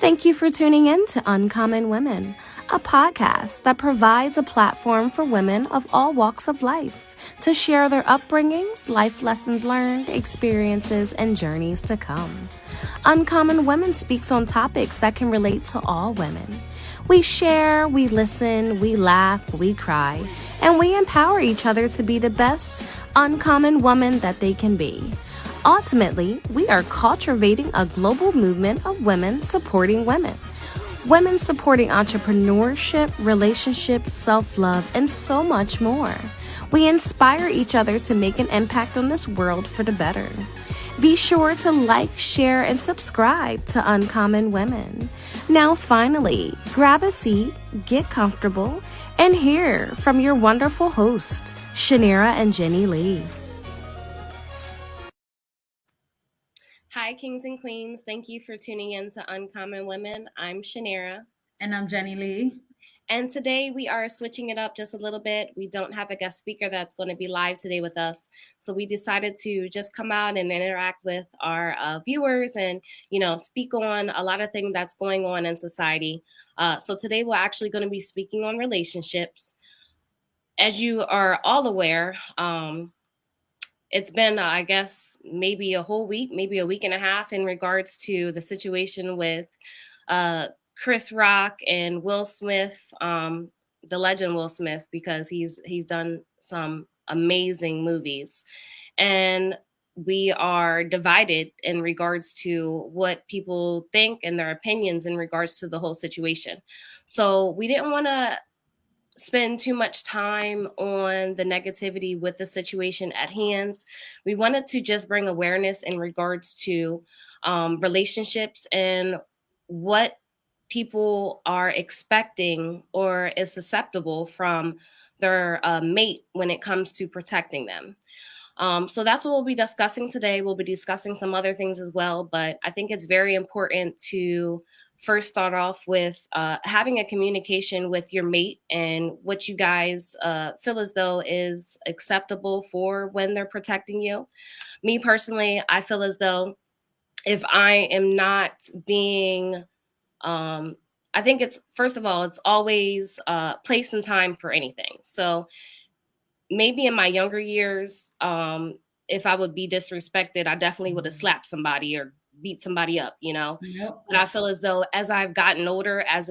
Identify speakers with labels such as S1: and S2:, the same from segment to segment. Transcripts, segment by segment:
S1: Thank you for tuning in to Uncommon Women, a podcast that provides a platform for women of all walks of life to share their upbringings, life lessons learned, experiences, and journeys to come. Uncommon Women speaks on topics that can relate to all women. We share, we listen, we laugh, we cry, and we empower each other to be the best uncommon woman that they can be. Ultimately, we are cultivating a global movement of women supporting women. Women supporting entrepreneurship, relationships, self-love, and so much more. We inspire each other to make an impact on this world for the better. Be sure to like, share, and subscribe to Uncommon Women. Now finally, grab a seat, get comfortable, and hear from your wonderful hosts, Shanira and Jenny Lee. Hi, kings and queens. Thank you for tuning in to Uncommon Women. I'm Shanira.
S2: And I'm Jenny Lee.
S1: And today we are switching it up just a little bit. We don't have a guest speaker that's going to be live today with us. So we decided to just come out and interact with our viewers and, speak on a lot of things that's going on in society. So today we're actually going to be speaking on relationships. As you are all aware, it's been, I guess, maybe a whole week, maybe a week and a half in regards to the situation with Chris Rock and Will Smith, the legend Will Smith, because he's done some amazing movies. And we are divided in regards to what people think and their opinions in regards to the whole situation. So we didn't want to spend too much time on the negativity with the situation at hand. We wanted to just bring awareness in regards to relationships and what people are expecting or is susceptible from their mate when it comes to protecting them. So that's what we'll be discussing today. We'll be discussing some other things as well, but I think it's very important to first start off with having a communication with your mate and what you guys feel as though is acceptable for when they're protecting you. Me personally, I feel as though if I am not being, I think it's, first of all, it's always place and time for anything. So maybe in my younger years, if I would be disrespected, I definitely would have slapped somebody or beat somebody up,
S2: Yep.
S1: But I feel as though as I've gotten older, as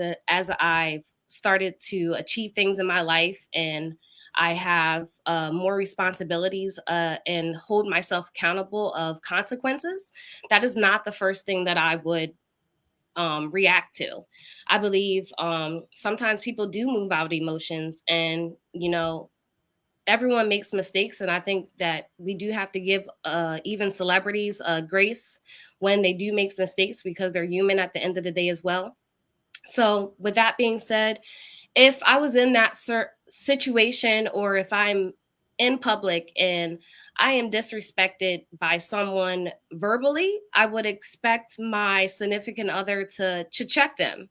S1: I've started to achieve things in my life and I have more responsibilities and hold myself accountable of consequences, that is not the first thing that I would react to. I believe sometimes people do move out emotions and, everyone makes mistakes, and I think that we do have to give even celebrities grace when they do make mistakes because they're human at the end of the day as well. So with that being said, if I was in that situation, or if I'm in public and I am disrespected by someone verbally, I would expect my significant other to check them.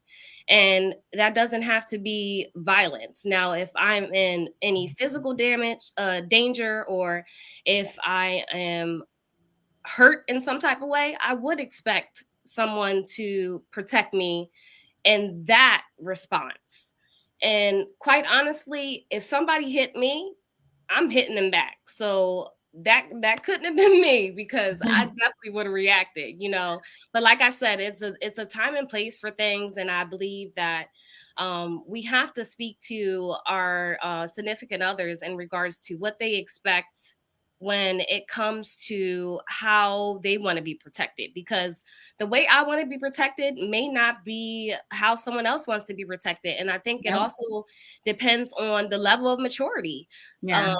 S1: And that doesn't have to be violence. Now, if I'm in any physical danger, or if I am hurt in some type of way, I would expect someone to protect me in that response. And quite honestly, if somebody hit me, I'm hitting them back. So that couldn't have been me, because I definitely would have reacted, But like I said, it's a time and place for things, and I believe that we have to speak to our significant others in regards to what they expect when it comes to how they want to be protected, because the way I want to be protected may not be how someone else wants to be protected. And I think it
S2: Yep.
S1: also depends on the level of maturity,
S2: Yeah.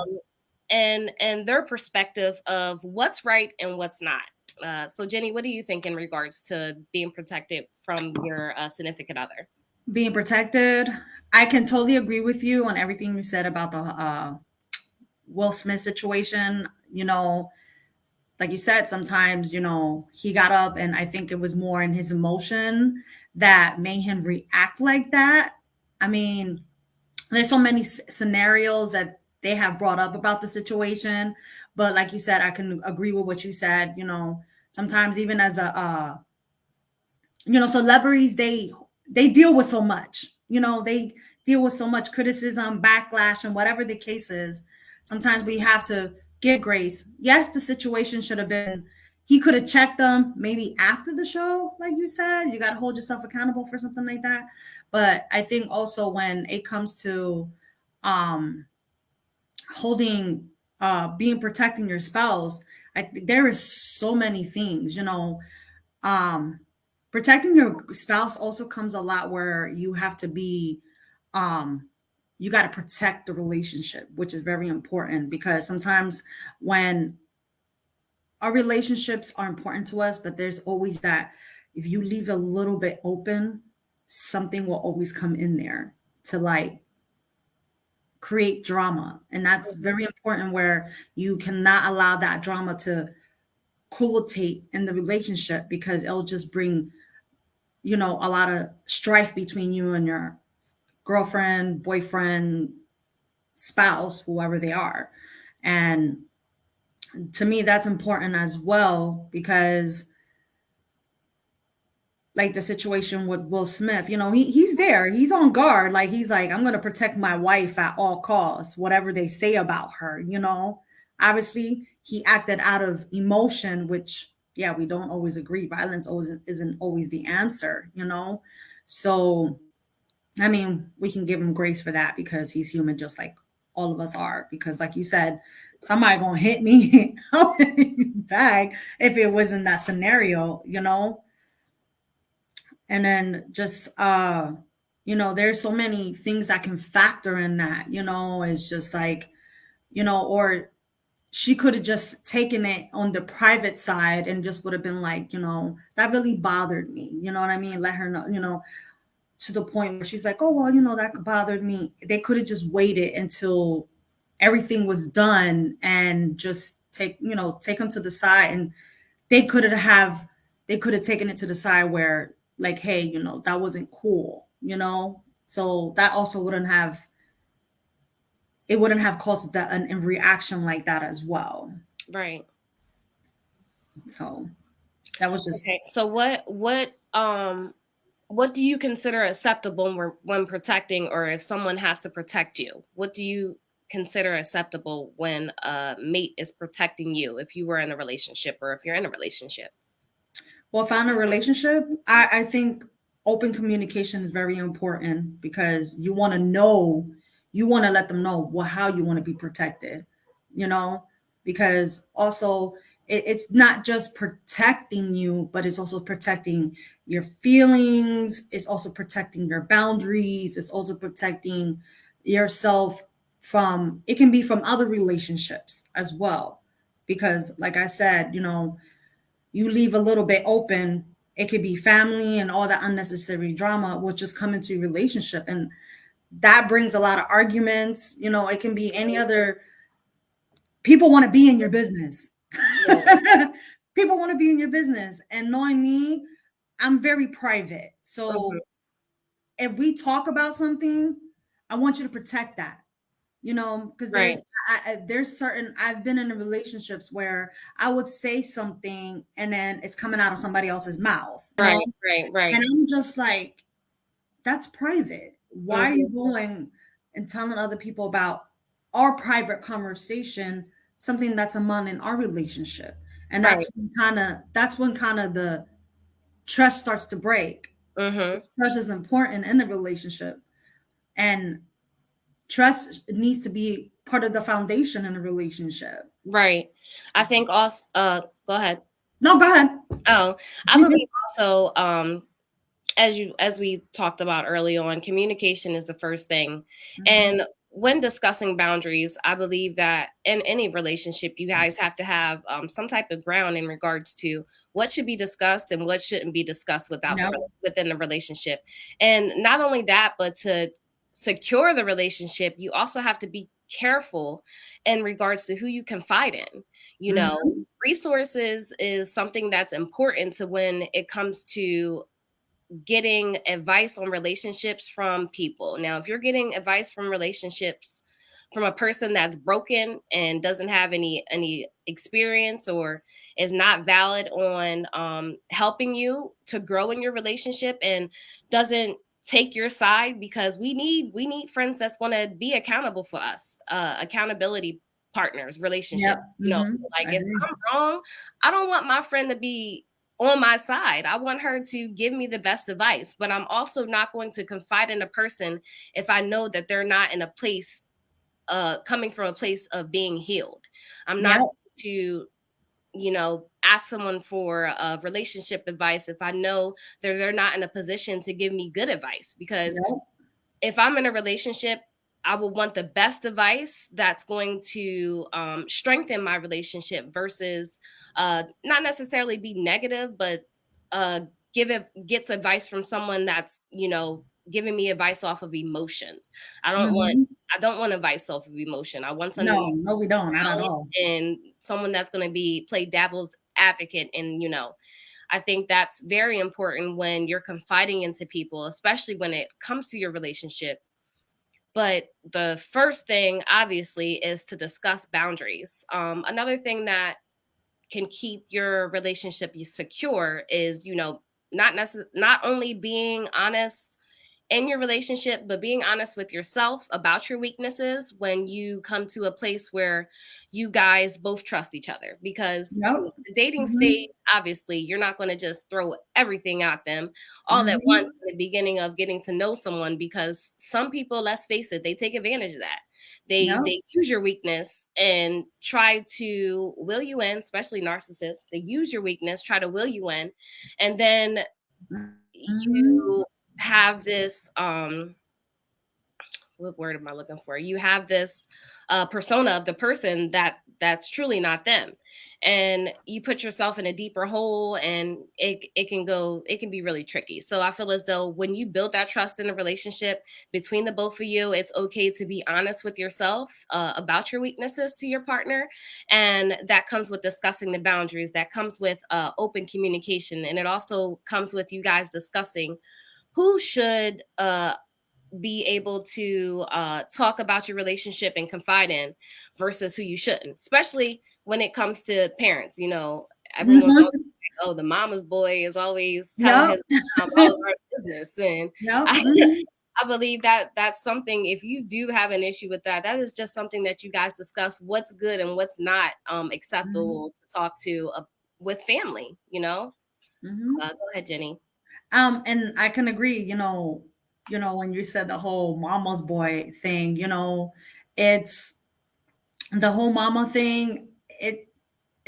S1: and their perspective of what's right and what's not. So Jenny, what do you think in regards to being protected from your significant other?
S2: Being protected. I can totally agree with you on everything you said about the Will Smith situation. Like you said, sometimes, he got up and I think it was more in his emotion that made him react like that. I mean, there's so many scenarios that they have brought up about the situation. But like you said, I can agree with what you said. Sometimes even as you know, celebrities, they deal with so much, you know, they deal with so much criticism, backlash, and whatever the case is. Sometimes we have to give grace. Yes, the situation should have been, he could have checked them maybe after the show, like you said. You got to hold yourself accountable for something like that. But I think also when it comes to um holding being protecting your spouse, there is so many things, you know. um Protecting your spouse also comes a lot where you have to be, um you got to protect the relationship, which is very important, because sometimes when our relationships are important to us, but there's always that, if you leave a little bit open, something will always come in there to like create drama. And that's very important, where you cannot allow that drama to cooltate in the relationship, because it'll just bring, you know, a lot of strife between you and your girlfriend, boyfriend, spouse, whoever they are. And to me, that's important as well, because like the situation with Will Smith, you know, he's there, he's on guard, like he's like, I'm going to protect my wife at all costs, whatever they say about her, you know. Obviously, he acted out of emotion, which, yeah, we don't always agree. Violence always isn't always the answer, you know. So I mean, we can give him grace for that, because he's human just like all of us are. Because, like you said, somebody gonna hit me back if it was in that scenario, you know. And then just you know, there's so many things that can factor in that, you know. It's just like, you know, or she could have just taken it on the private side and just would have been like, you know, that really bothered me, you know what I mean? Let her know, you know, to the point where she's like, oh, well, you know, that bothered me. They could have just waited until everything was done and just take, you know, take them to the side. And they could have, they could have taken it to the side where, like, hey, you know, that wasn't cool, you know? So that also wouldn't have, it wouldn't have caused that an reaction like that as well.
S1: Right.
S2: So that was just,
S1: Okay. So what do you consider acceptable when protecting, or if someone has to protect you? What do you consider acceptable when a mate is protecting you, if you were in a relationship or if you're in a relationship?
S2: well, if I'm in a relationship, I think open communication is very important, because you want to know, you want to let them know what, how you want to be protected, you know, because also it's not just protecting you, but it's also protecting your feelings. It's also protecting your boundaries. It's also protecting yourself from, it can be from other relationships as well. Because, like I said, you know, you leave a little bit open, it could be family and all that unnecessary drama will just come into your relationship. And that brings a lot of arguments. You know, it can be any other, people want to be in your business.
S1: Yeah.
S2: People want to be in your business. And knowing me, I'm very private.
S1: Mhm.
S2: So if we talk about something, I want you to protect that, you know, because
S1: Right.
S2: there's certain, I've been in relationships where I would say something and then it's coming out of somebody else's mouth, you know,
S1: Right. Right.
S2: and
S1: Right.
S2: I'm just like, that's private. Why are you
S1: Mhm.
S2: going and telling other people about our private conversation, something that's among in our relationship? And
S1: Right.
S2: that's when kind of the trust starts to break.
S1: Mhm.
S2: Trust is important in the relationship, and trust needs to be part of the foundation in a relationship.
S1: Right. I think also go ahead.
S2: No, go ahead.
S1: Oh, I believe also as we talked about early on, communication is the first thing.
S2: Mhm.
S1: And when discussing boundaries, I believe that in any relationship, you guys have to have some type of ground in regards to what should be discussed and what shouldn't be discussed
S2: Yep.
S1: within the relationship. And not only that, but to secure the relationship, you also have to be careful in regards to who you confide in. You know,
S2: Mhm.
S1: resources is something that's important to when it comes to getting advice on relationships from people. Now, if you're getting advice from relationships from a person that's broken and doesn't have any experience or is not valid on helping you to grow in your relationship and doesn't take your side, because we need friends that's going to be accountable for us, accountability partners, relationship,
S2: Yep. I
S1: like if
S2: agree.
S1: I'm wrong, I don't want my friend to be on my side. I want her to give me the best advice, but I'm also not going to confide in a person if I know that they're not in a place, coming from a place of being healed. I'm not
S2: Yep.
S1: to, ask someone for relationship advice if I know they're not in a position to give me good advice. Because
S2: Yep.
S1: if I'm in a relationship, I will want the best advice that's going to strengthen my relationship versus not necessarily be negative, but uh, gets advice from someone that's giving me advice off of emotion. I don't want
S2: hmm
S1: I don't want advice off of emotion. I want something
S2: No, no, we don't, not at
S1: valid
S2: all.
S1: and someone that's going to be play devil's advocate. And I think that's very important when you're confiding into people, especially when it comes to your relationship. But the first thing, obviously, is to discuss boundaries. Another thing that can keep your relationship secure is, not only being honest in your relationship, but being honest with yourself about your weaknesses when you come to a place where you guys both trust each other. Because
S2: Yep.
S1: the dating
S2: hmm
S1: stage, obviously, you're not going to just throw everything at them all at once
S2: hmm
S1: in the beginning of getting to know someone, because some people, let's face it, they take advantage of that. They
S2: Yep.
S1: they use your weakness and try to will you in, especially narcissists. They use your weakness, try to will you in, and then
S2: hmm
S1: you have this what word am I looking for? You have this persona of the person that's truly not them, and you put yourself in a deeper hole, and it can be really tricky. So I feel as though when you build that trust in a relationship between the both of you, it's okay to be honest with yourself about your weaknesses to your partner, and that comes with discussing the boundaries. That comes with open communication, and it also comes with you guys discussing who should be able to talk about your relationship and confide in versus who you shouldn't, especially when it comes to parents. Everyone's always
S2: hmm
S1: like, oh, the mama's boy is always telling
S2: Yep.
S1: his mom all of our business. And
S2: Yep.
S1: I, I believe that that's something, if you do have an issue with that, that is just something that you guys discuss what's good and what's not
S2: hmm
S1: acceptable to talk to with family.
S2: hmm
S1: Go ahead, Jenny.
S2: And I can agree, when you said the whole mama's boy thing, it's the whole mama thing. It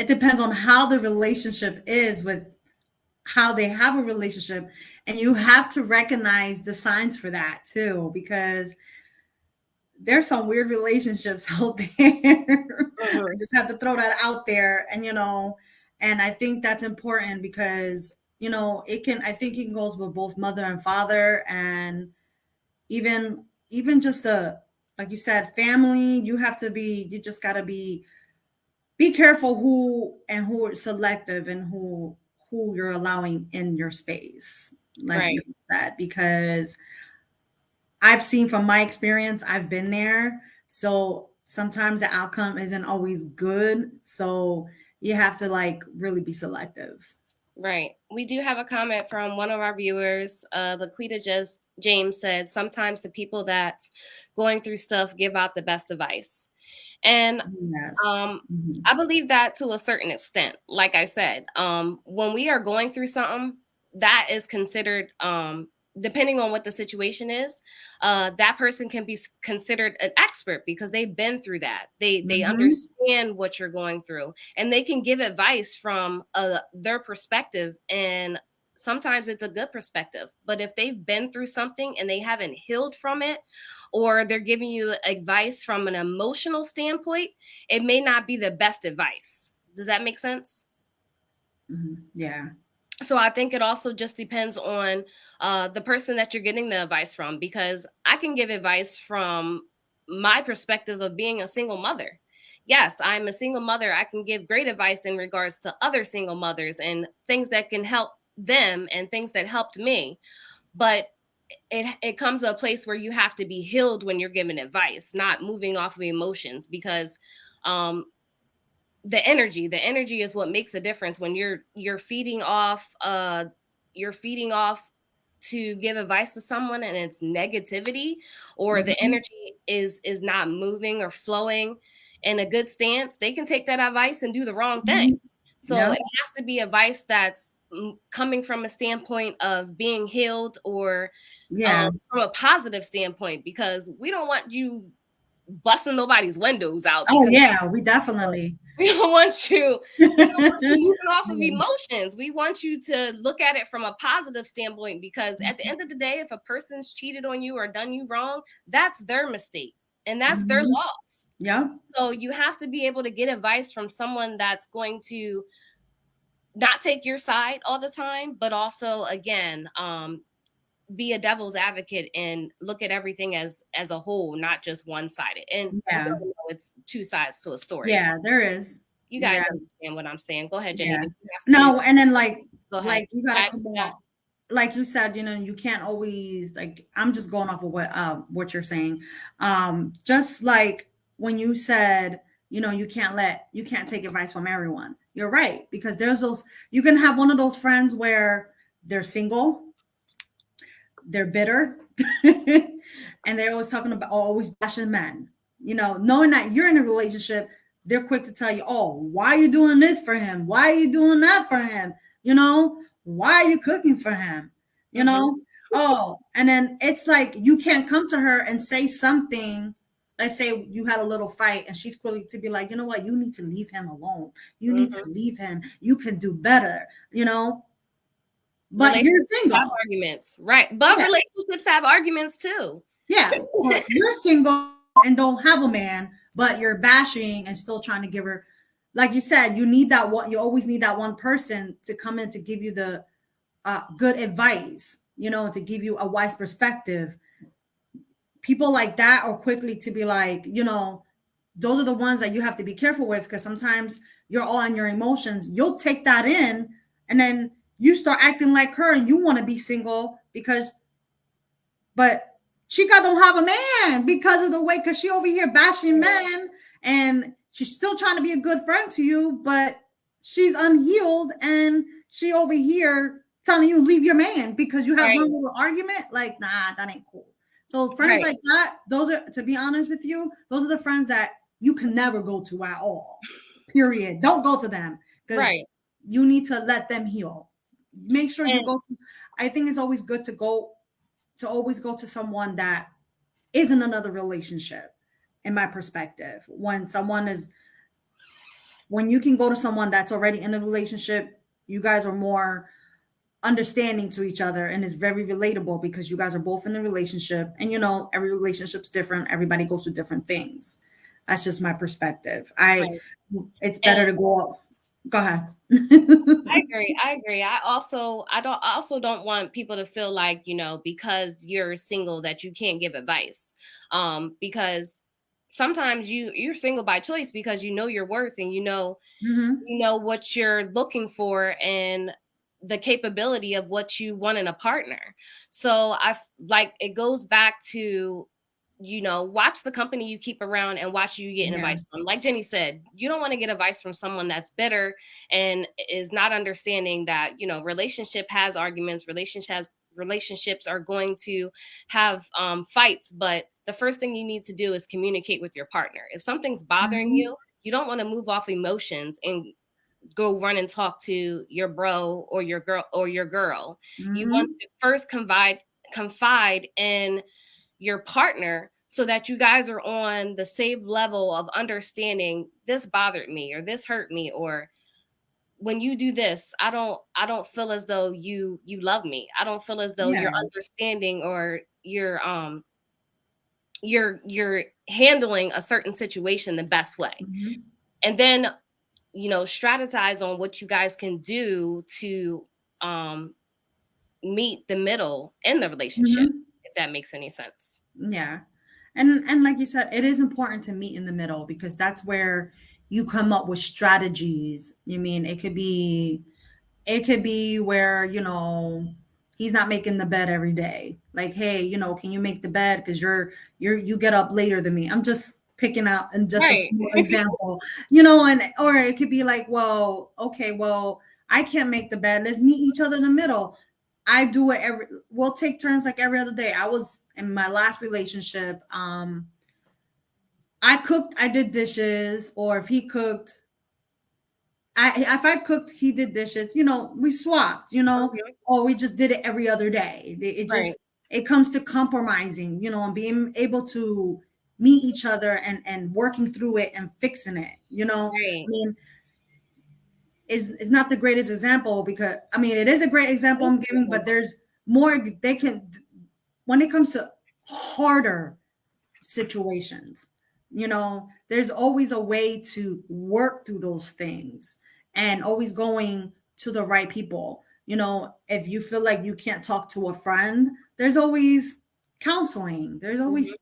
S2: depends on how the relationship is with how they have a relationship, and you have to recognize the signs for that too, because there's some weird relationships out there. I
S1: Mhm.
S2: just have to throw that out there, and I think that's important because I think it goes with both mother and father, and even just a, like you said, family. You just got to be careful who are selective, and who you're allowing in your space, like
S1: Right.
S2: you said, because I've seen from my experience, I've been there. So sometimes the outcome isn't always good. So you have to like really be selective.
S1: Right. We do have a comment from one of our viewers. Laquita James said, sometimes the people that's going through stuff give out the best advice. And
S2: Yes.
S1: um,
S2: Mhm.
S1: I believe that to a certain extent. Like I said, when we are going through something, that is considered, depending on what the situation is, that person can be considered an expert because they've been through that. They
S2: Mhm.
S1: understand what you're going through, and they can give advice from their perspective. And sometimes it's a good perspective. But if they've been through something and they haven't healed from it, or they're giving you advice from an emotional standpoint, it may not be the best advice. Does that make sense?
S2: Mhm. Yeah.
S1: So I think it also just depends on the person that you're getting the advice from, because I can give advice from my perspective of being a single mother. Yes, I'm a single mother. I can give great advice in regards to other single mothers and things that can help them and things that helped me. But it comes to a place where you have to be healed when you're giving advice, not moving off of emotions, because um the energy is what makes a difference when you're feeding off you're feeding off to give advice to someone and it's negativity, or the
S2: Mhm.
S1: energy is not moving or flowing in a good stance. They can take that advice and do the wrong thing.
S2: Mhm.
S1: So
S2: Yeah.
S1: it has to be advice that's coming from a standpoint of being healed, or
S2: Yeah.
S1: from a positive standpoint, because we don't want you busting nobody's windows out
S2: Oh
S1: because
S2: yeah, we definitely.
S1: we don't want you we don't want you moving off of
S2: Yeah.
S1: emotions. We want you to look at it from a positive standpoint, because at the end of the day, if a person's cheated on you or done you wrong, that's their mistake and that's their
S2: Mhm.
S1: loss.
S2: Yeah.
S1: So you have to be able to get advice from someone that's going to not take your side all the time, but also, again, be a devil's advocate and look at everything as a whole, not just one sided. And we
S2: Yeah.
S1: all know it's two sides to a story.
S2: Yeah, there is.
S1: You guys
S2: Yeah.
S1: understand what I'm saying. Go ahead, Jenny.
S2: Yeah.
S1: Did you have to
S2: No, and then
S1: go ahead?
S2: like you gotta
S1: Add
S2: come
S1: to that?
S2: on. Like you said, you can't always like I'm just going off of what you're saying. Just like when you said, you can't take advice from everyone. You're right, because there's those you can have one of those friends where they're single, they're bitter, and they're always talking about always bashing men. Knowing that you're in a relationship, they're quick to tell you, "Oh, why are you doing this for him? Why are you doing that for him? Why are you cooking for him? You
S1: Mm-hmm.
S2: know? Oh, and then it's like you can't come to her and say something. Let's say you had a little fight, and she's quick to be like, you know what? You need to leave him alone. You need to
S1: Mm-hmm.
S2: leave him. You can do better. But you're
S1: Relationships have
S2: single.
S1: arguments, right? But
S2: Yeah.
S1: relationships have arguments too.
S2: Yeah, or you're single and don't have a man, but you're bashing and still trying to give her, like you said, you need that one. You always need that one person to come in to give you the good advice, to give you a wise perspective. People like that are quickly to be like, those are the ones that you have to be careful with, because sometimes you're all on your emotions. You'll take that in, and then you start acting like her, and you want to be single but Chica don't have a man because of the way, because she over here bashing men, and she's still trying to be a good friend to you, but she's unhealed, and she over here telling you leave your man because you have
S1: Right,
S2: one little argument. Like, nah, that ain't cool. So friends
S1: right,
S2: like that, those are, to be honest with you, those are the friends that you can never go to at all. Period. Don't go to them, because
S1: right.
S2: you need to let them heal. Make sure you
S1: And
S2: go to. I think it's always good to always go to someone that isn't another relationship, in my perspective. When you can go to someone that's already in a relationship, you guys are more understanding to each other, and it's very relatable because you guys are both in a relationship, and every relationship's different. Everybody goes through different things. That's just my perspective.
S1: right.
S2: It's better
S1: And
S2: to go ahead.
S1: I agree. I agree. I also don't want people to feel like, because you're single that you can't give advice. Because sometimes you're single by choice because you know your worth, and
S2: Hmm.
S1: you know what you're looking for, and the capability of what you want in a partner. So like it goes back to, watch the company you keep around and watch you get
S2: Yeah.
S1: advice from. Like Jenny said, you don't want to get advice from someone that's bitter and is not understanding that, relationship has arguments, relationships are going to have fights, but the first thing you need to do is communicate with your partner. If something's bothering
S2: Hmm.
S1: you don't want to move off emotions and go run and talk to your bro or your girl. You want
S2: Hmm.
S1: to first confide in your partner so that you guys are on the same level of understanding. This bothered me, or this hurt me, or when you do this, I don't feel as though you love me. I don't feel as though you're
S2: Yeah.
S1: understanding, or you're handling a certain situation the best way.
S2: Hmm.
S1: And then strategize on what you guys can do to um meet the middle in the relationship,
S2: Hmm.
S1: if that makes any sense.
S2: Yeah. And like you said, it is important to meet in the middle, because that's where you come up with strategies. You mean it could be where, he's not making the bed every day. Like, hey, can you make the bed because you get up later than me. I'm just picking out and just a
S1: Right.
S2: small example, and or it could be like, well, okay, well, I can't make the bed. Let's meet each other in the middle. I do it we'll take turns like every other day. I was in my last relationship. I cooked, I did dishes, or if he cooked, if I cooked, he did dishes. We swapped.
S1: Mhm.
S2: Or we just did it every other day.
S1: Right.
S2: It comes to compromising, and being able to meet each other and working through it and fixing it. I
S1: Right.
S2: mean, is not the greatest example because I mean it is a great example I'm
S1: That's
S2: giving,
S1: good.
S2: but there's more they can when it comes to harder situations. There's always a way to work through those things and always going to the right people. If you feel like you can't talk to a friend, there's always counseling. There's
S1: Mhm.
S2: always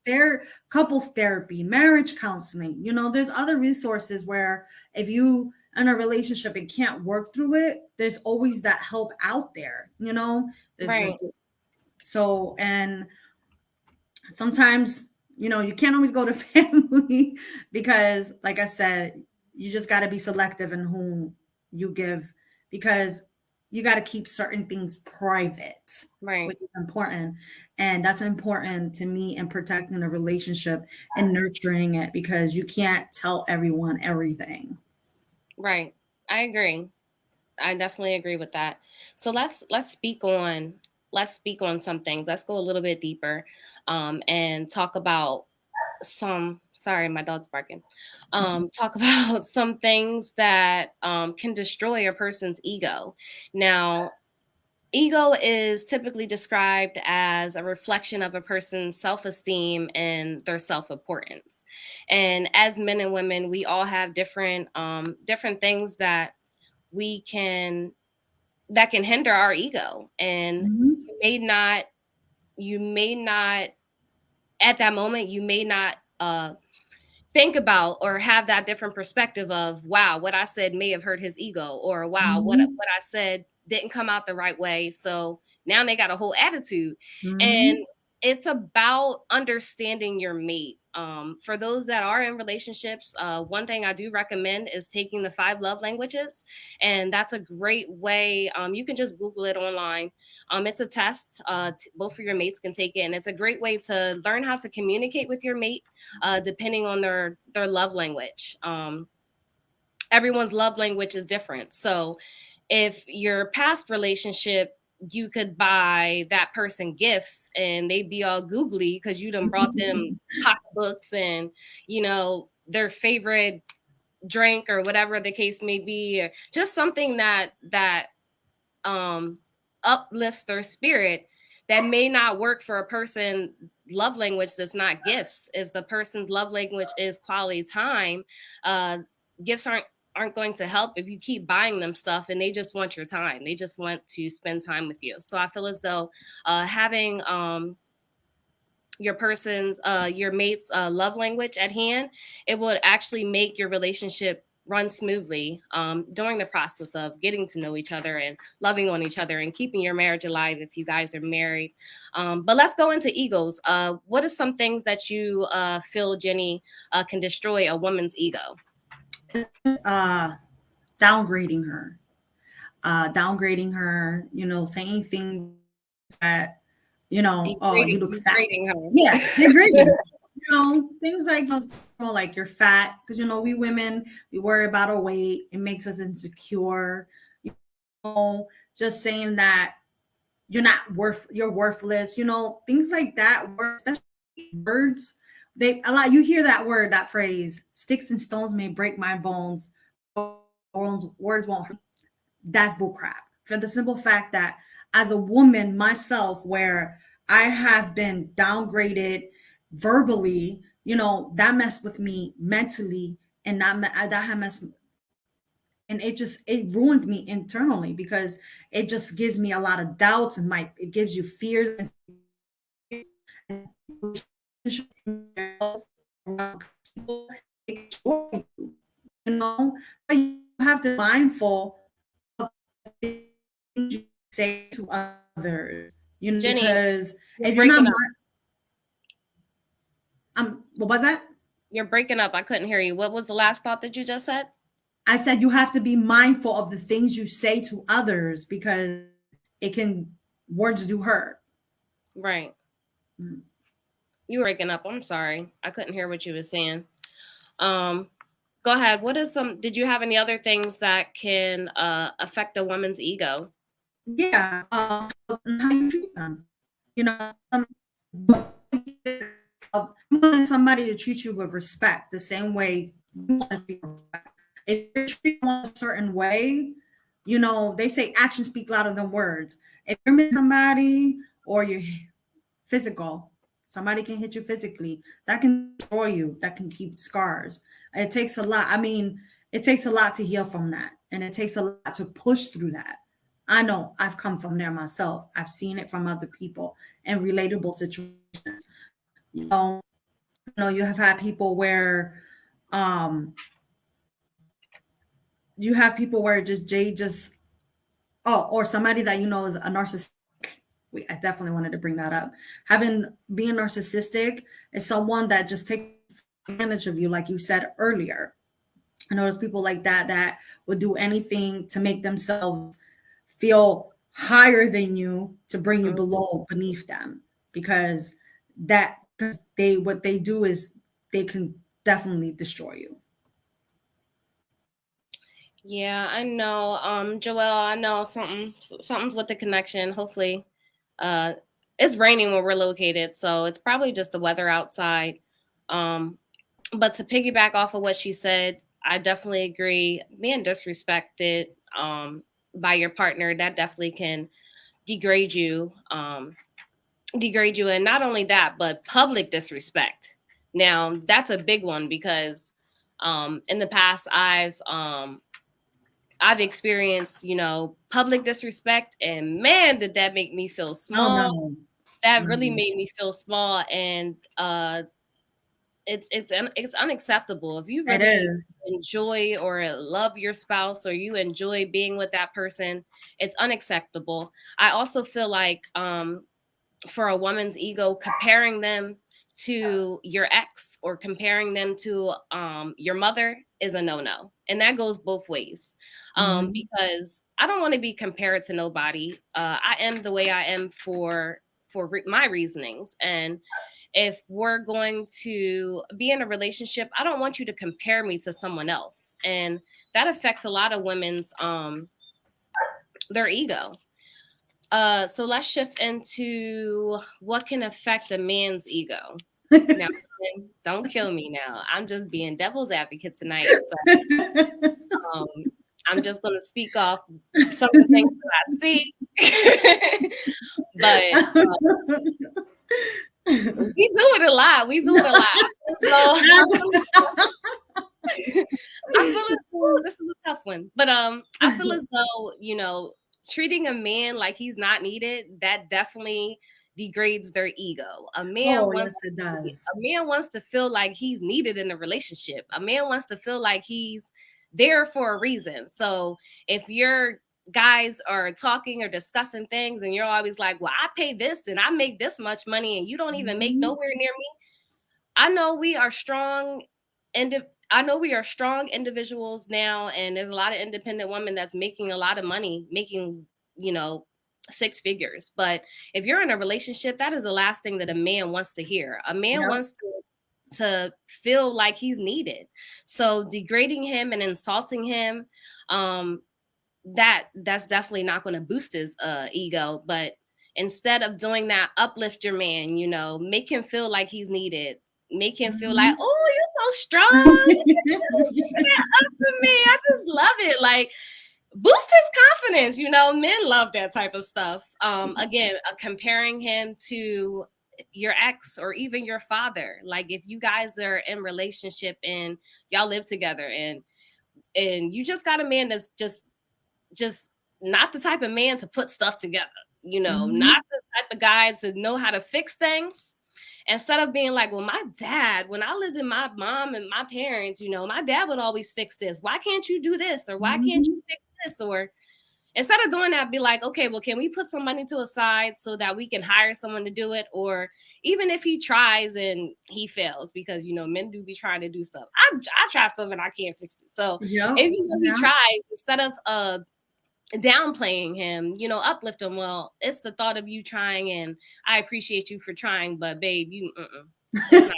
S2: couples therapy, marriage counseling. There's other resources where if you in a relationship and can't work through it, there's always that help out there.
S1: Right.
S2: So and sometimes you can't always go to family because like I said, you just got to be selective in whom you give because you got to keep certain things private,
S1: Right.
S2: which is important. And that's important to me in protecting a relationship and nurturing it because you can't tell everyone everything.
S1: Right. I agree. I definitely agree with that. So let's speak on some things. Let's go a little bit deeper, and talk about some. Sorry, my dog's barking. Talk about some things that can destroy a person's ego. Now, ego is typically described as a reflection of a person's self-esteem and their self-importance. And as men and women, we all have different things we can that can hinder our ego, and
S2: Mhm.
S1: you may not at that moment, you may not think about or have that different perspective of, wow, what I said may have hurt his ego, or wow, what
S2: Mhm.
S1: I said didn't come out the right way, so now they got a whole attitude. And
S2: Mhm.
S1: it's about understanding your mate. For those that are in relationships, one thing I do recommend is taking the 5 love languages, and that's a great way. You can just Google it online. It's a test. Both of your mates can take it, and it's a great way to learn how to communicate with your mate, depending on their love language. Everyone's love language is different. So if your past relationship, you could buy that person gifts and they'd be all googly because you done brought them pocketbooks and their favorite drink or whatever the case may be, or just something that um uplifts their spirit, that may not work for a person love language that's not gifts. If the person's love language is quality time, uh gifts aren't going to help if you keep buying them stuff and they just want your time. They just want to spend time with you. So I feel as though having your mate's love language at hand, it would actually make your relationship run smoothly, during the process of getting to know each other and loving on each other and keeping your marriage alive if you guys are married. But let's go into egos. What are some things that you feel, Jenny, can destroy a woman's ego?
S2: uh downgrading her, saying things that, oh, you look fat.
S1: Degrading
S2: Yeah,
S1: her.
S2: degrading. Things like, like you're fat, because we women, we worry about our weight. It makes us insecure. Just saying that you're worthless. Things like that. Especially words. You hear that word, that phrase, sticks and stones may break my bones. Words won't hurt. That's bullcrap. For the simple fact that as a woman myself, where I have been downgraded verbally, that messed with me mentally, and that had messed, and it ruined me internally because it just gives me a lot of doubts and it gives you fears and people, but you have to be mindful of the things you say to us. others, you know,
S1: Jenny,
S2: because
S1: you're
S2: if you're not,
S1: breaking up.
S2: what was that?
S1: You're breaking up. I couldn't hear you. What was the last thought that you just said?
S2: I said you have to be mindful of the things you say to others because it can, words do hurt.
S1: Right.
S2: Mm.
S1: You were breaking up. I'm sorry. I couldn't hear what you were saying. Um, Go ahead. What is some, did you have any other things that can affect a woman's ego?
S2: Yeah, how you treat them. You know, you want somebody to treat you with respect the same way you want to treat them. If you're treated a certain way, you know, they say actions speak louder than words. If you're with somebody or you're physical, somebody can hit you physically, that can destroy you, that can keep scars. It takes a lot. I mean, it takes a lot to heal from that, and it takes a lot to push through that. I know I've come from there myself. I've seen it from other people in relatable situations. You know, you have had people where um you have people where just Jay just, oh, or somebody that you know is a narcissist. I definitely wanted to bring that up. Being narcissistic is someone that just takes advantage of you, like you said earlier. I know there's people like that that would do anything to make themselves feel higher than you to bring you beneath them, because they what they do is they can definitely destroy you.
S1: Yeah, I know. Joelle, I know something's with the connection. Hopefully, uh, it's raining where we're located, so it's probably just the weather outside. Um, but to piggyback off of what she said, I definitely agree. Being disrespected by your partner, that definitely can degrade you. And not only that, but public disrespect. Now, that's a big one because in the past, I've experienced, public disrespect, and man, did that make me feel
S2: Oh
S1: small.
S2: no.
S1: That really
S2: Mhm.
S1: made me feel small, and it's unacceptable. If you
S2: It
S1: really
S2: is.
S1: enjoy or love your spouse, or you enjoy being with that person, it's unacceptable. I also feel like for a woman's ego, comparing them to your ex or comparing them to your mother is a no-no, and that goes both ways.
S2: Mhm.
S1: Because I don't want to be compared to nobody. I am the way I am for my reasonings, and if we're going to be in a relationship, I don't want you to compare me to someone else, and that affects a lot of women's their ego. So let's shift into what can affect a man's ego. Now, don't kill me now. I'm just being devil's advocate tonight. So um, I'm just going to speak off some of the things that I see. But we do it a lot. We do it a lot. I feel as though this is a tough one, but I feel as though treating a man like he's not needed, that definitely degrades their ego.
S2: Oh, yes, it does.
S1: A man wants to feel like he's needed in a relationship. A man wants to feel like he's there for a reason. So if you're guys are talking or discussing things and you're always like, well, I pay this and I make this much money and you don't even make
S2: Mhm.
S1: nowhere near me. I know we are strong I know we are strong individuals now, and there's a lot of independent women that's making a lot of money, making, you know, six figures. But if you're in a relationship, that is the last thing that a man wants to hear. A man
S2: Yep.
S1: wants to feel like he's needed. So degrading him and insulting him, um, that's definitely not going to boost his ego. But instead of doing that, uplift your man, make him feel like he's needed. Make him feel like,
S2: Mhm.
S1: oh, you're so strong. For me, I just love it. Like, boost his confidence. Men love that type of stuff. Again, comparing him to your ex or even your father. Like, if you guys are in relationship and y'all live together, and you just got a man that's just not the type of man to put stuff together,
S2: Mhm.
S1: not the type of guy to know how to fix things. Instead of being like, well, my dad, when I lived in my mom and my parents, my dad would always fix this. Why can't you do this? Or why can't you
S2: Mhm.
S1: fix this? Or instead of doing that, be like, okay, well, can we put some money to a side so that we can hire someone to do it? Or even if he tries and he fails, because men do be trying to do stuff. I try stuff and I can't fix it. So
S2: Yep.
S1: even though he
S2: Yeah.
S1: tries, instead of downplaying him, uplift him. Well, it's the thought of you trying, and I appreciate you for trying, but babe, it's not.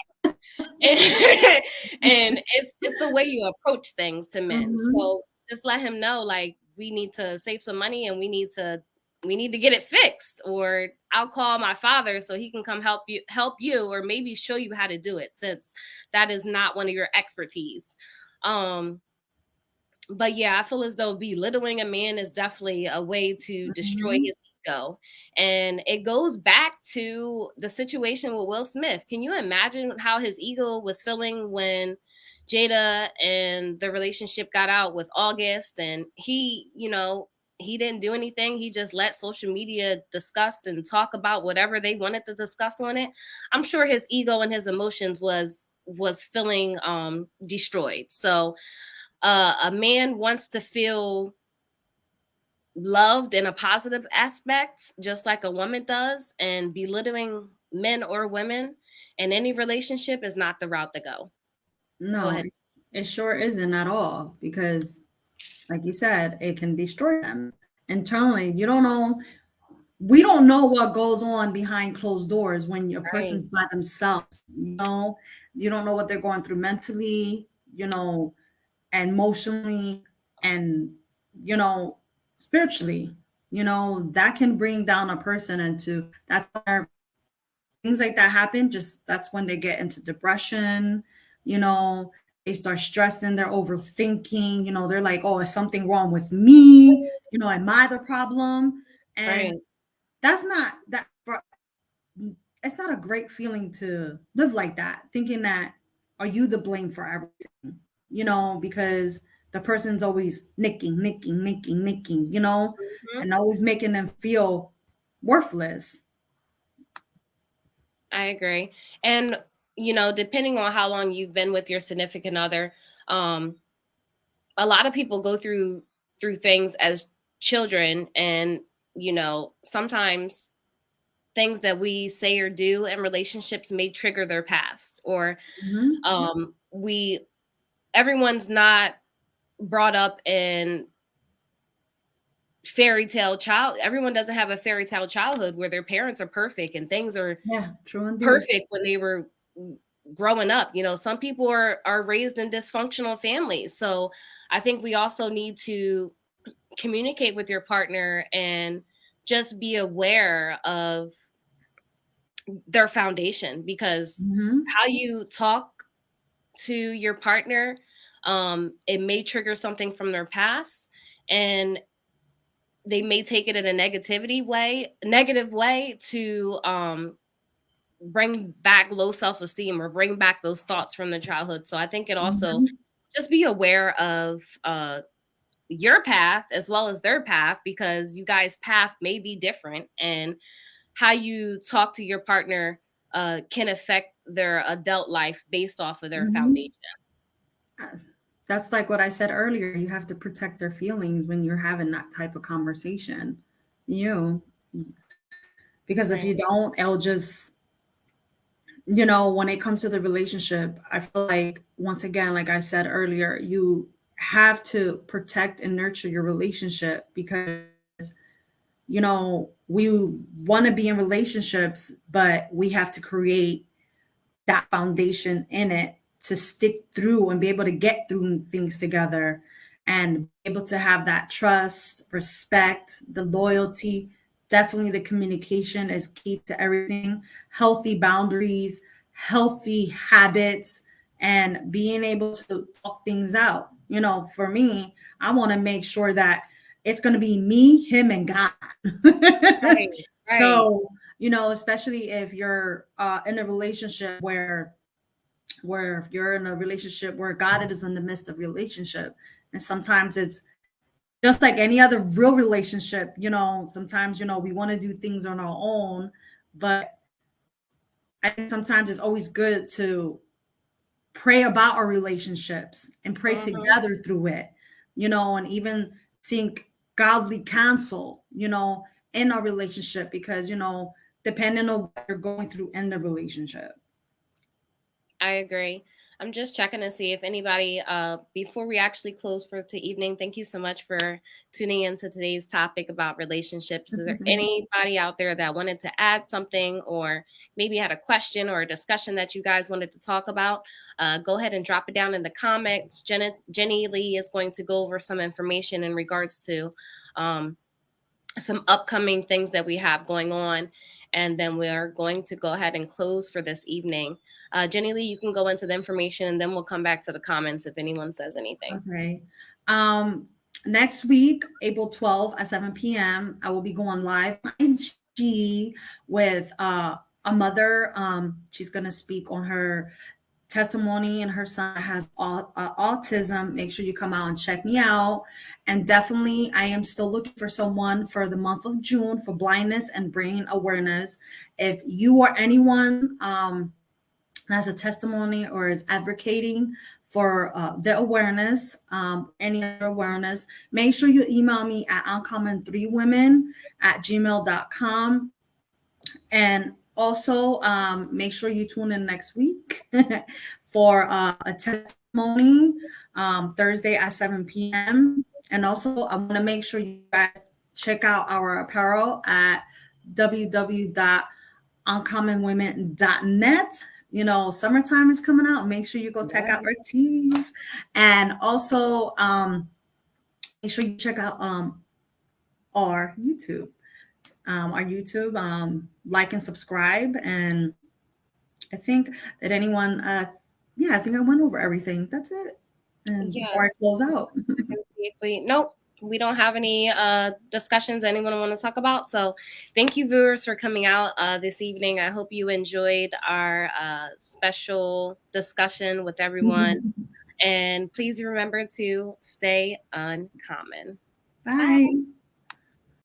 S1: And it's the way you approach things to men.
S2: Mhm.
S1: So just let him know, like, we need to save some money and we need to get it fixed, or I'll call my father so he can come help you, or maybe show you how to do it, since that is not one of your expertise. But yeah, I feel as though belittling a man is definitely a way to destroy
S2: Mhm.
S1: his ego. And it goes back to the situation with Will Smith. Can you imagine how his ego was feeling when Jada and the relationship got out with August, and he didn't do anything. He just let social media discuss and talk about whatever they wanted to discuss on it. I'm sure his ego and his emotions was feeling destroyed. So a man wants to feel loved in a positive aspect, just like a woman does, and belittling men or women in any relationship is not the route to go. Go
S2: No,
S1: ahead.
S2: it sure isn't at all because, like you said, it can destroy them internally. You don't know. We don't know what goes on behind closed doors when a
S1: Right.
S2: person's by themselves. You don't know what they're going through mentally, and emotionally, and you know, spiritually. That can bring down a person into that's where things like that happen. Just that's when they get into depression. You know, they start stressing, they're overthinking. They're like, "Oh, is something wrong with me? Am I the problem?" And
S1: Right.
S2: that's not that. It's not a great feeling to live like that, thinking that are you the blame for everything? Because the person's always nicking,
S1: Mhm.
S2: and always making them feel worthless.
S1: I agree. And depending on how long you've been with your significant other, um, a lot of people go through things as children, and sometimes things that we say or do in relationships may trigger their past, or
S2: Mhm.
S1: we everyone's not brought up in fairy tale child everyone doesn't have a fairy tale childhood where their parents are perfect and things are
S2: Yeah, true indeed.
S1: perfect when they were growing up. Some people are raised in dysfunctional families. So I think we also need to communicate with your partner and just be aware of their foundation, because
S2: Mhm.
S1: how you talk to your partner, it may trigger something from their past, and they may take it in a negative way to bring back low self-esteem or bring back those thoughts from their childhood. So I think it also,
S2: Mhm.
S1: just be aware of your path as well as their path, because you guys' path may be different, and how you talk to your partner can affect their adult life based off of their
S2: Mhm.
S1: foundation.
S2: Uh, That's like what I said earlier. You have to protect their feelings when you're having that type of conversation. You, because if
S1: Right.
S2: you don't, it'll just when it comes to the relationship, I feel like, once again, like I said earlier, you have to protect and nurture your relationship because, we want to be in relationships, but we have to create that foundation in it to stick through and be able to get through things together and be able to have that trust, respect, the loyalty. Definitely the communication is key to everything. Healthy boundaries, healthy habits, and being able to talk things out. For me, I want to make sure that it's going to be me, him, and God.
S1: Right. Right.
S2: So, especially if you're in a relationship where if you're in a relationship where God is in the midst of relationship, and sometimes it's just like any other real relationship. Sometimes we want to do things on our own, but I think sometimes it's always good to pray about our relationships and pray
S1: Mhm.
S2: together through it, and even think. godly counsel, in a relationship, because, depending on what you're going through in the relationship.
S1: I agree. I'm just checking to see if anybody, before we actually close for the evening, thank you so much for tuning into today's topic about relationships. Is there anybody out there that wanted to add something, or maybe had a question or a discussion that you guys wanted to talk about? Go ahead and drop it down in the comments. Jenny Lee is going to go over some information in regards to some upcoming things that we have going on. And then we're going to go ahead and close for this evening. Jenny Lee, you can go into the information and then we'll come back to the comments if anyone says anything.
S2: Okay. Next week, April 12th at 7 p.m., I will be going live on IG with a mother. She's going to speak on her testimony, and her son has autism. Make sure you come out and check me out. And definitely, I am still looking for someone for the month of June for blindness and brain awareness. If you or anyone has a testimony or is advocating for the awareness, any other awareness, make sure you email me at uncommon3women@gmail.com. And also, make sure you tune in next week for a testimony Thursday at 7 p.m. And also, I want to make sure you guys check out our apparel at www.uncommonwomen.net. Summertime is coming out. Make sure you go check out our tees. And also, make sure you check out our YouTube. Like and subscribe. And I think that anyone, I think I went over everything. That's it. And before I close out.
S1: Nope, we don't have any discussions anyone want to talk about. So thank you, viewers, for coming out this evening. I hope you enjoyed our special discussion with everyone. And please remember to stay uncommon.
S2: Bye. Bye.